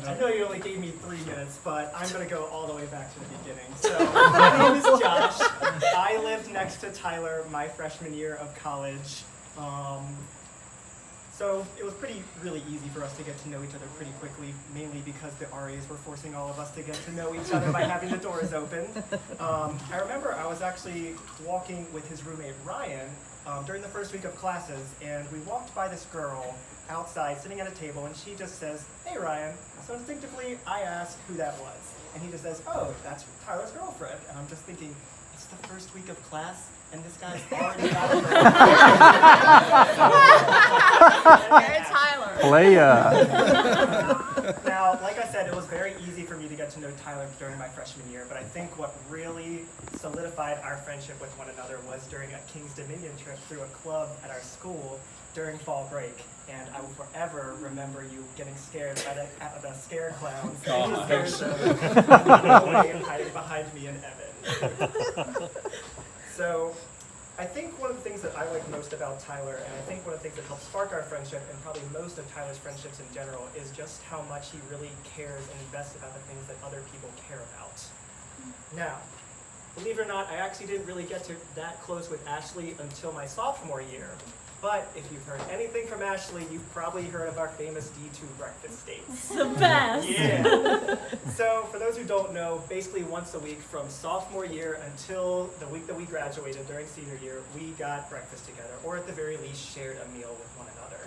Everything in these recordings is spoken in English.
I know you only gave me 3 minutes, but I'm going to go all the way back to the beginning. So, my name is Josh. I lived next to Tyler my freshman year of college. So it was really easy for us to get to know each other pretty quickly, mainly because the RAs were forcing all of us to get to know each other by having the doors open. I remember I was actually walking with his roommate Ryan during the first week of classes, and we walked by this girl outside sitting at a table, and she just says, "Hey Ryan." So instinctively I ask who that was, and he just says, "Oh, that's Tyler's girlfriend." And I'm just thinking, it's the first week of class, and this guy's already got a Hey, Tyler. Playa. Now, like I said, it was very easy for me to get to know Tyler during my freshman year, but I think what really solidified our friendship with one another was during a King's Dominion trip through a club at our school during fall break. And I will forever remember you getting scared by the scare clowns and hiding behind me and Evan. So I think one of the things that I like most about Tyler, and I think one of the things that helped spark our friendship, and probably most of Tyler's friendships in general, is just how much he really cares and invests about the things that other people care about. Now, believe it or not, I actually didn't really get that close with Ashley until my sophomore year. But if you've heard anything from Ashley, you've probably heard of our famous D2 breakfast dates. It's the best. Yeah. So for those who don't know, basically once a week from sophomore year until the week that we graduated during senior year, we got breakfast together, or at the very least shared a meal with one another.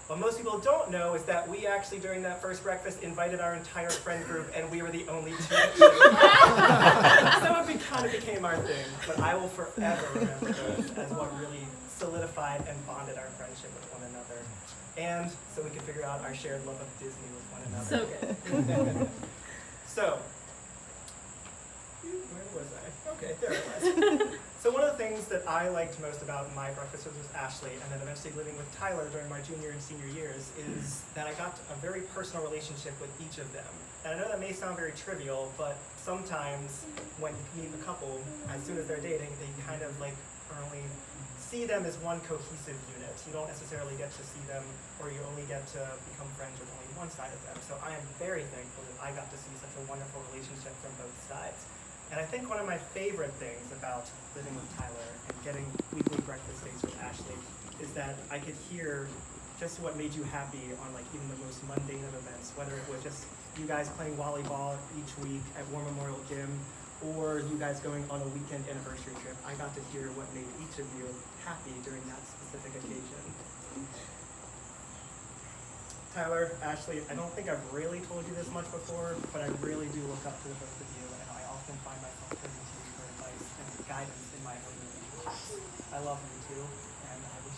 What most people don't know is that we actually, during that first breakfast, invited our entire friend group, and we were the only two. So it kind of became our thing, but I will forever remember those as what really solidified and bonded our friendship with one another. And so we could figure out our shared love of Disney with one another. So good. So, where was I? Okay, there it was. So one of the things that I liked most about my breakfasts with Ashley, and then eventually living with Tyler during my junior and senior years, is that I got a very personal relationship with each of them. And I know that may sound very trivial, but sometimes when you meet a couple, as soon as they're dating, they kind of like only see them as one cohesive unit. You don't necessarily get to see them, or you only get to become friends with only one side of them. So I am very thankful that I got to see such a wonderful relationship from both sides. And I think one of my favorite things about living with Tyler and getting weekly breakfast dates with Ashley is that I could hear just what made you happy on like even the most mundane of events, whether it was just you guys playing volleyball each week at War Memorial Gym, or you guys going on a weekend anniversary trip. I got to hear what made each of you happy during that specific occasion. Tyler, Ashley, I don't think I've really told you this much before, but I really do look up to the both of you, and I often find myself turning to you for advice and guidance in my own life. I love you too, and I wish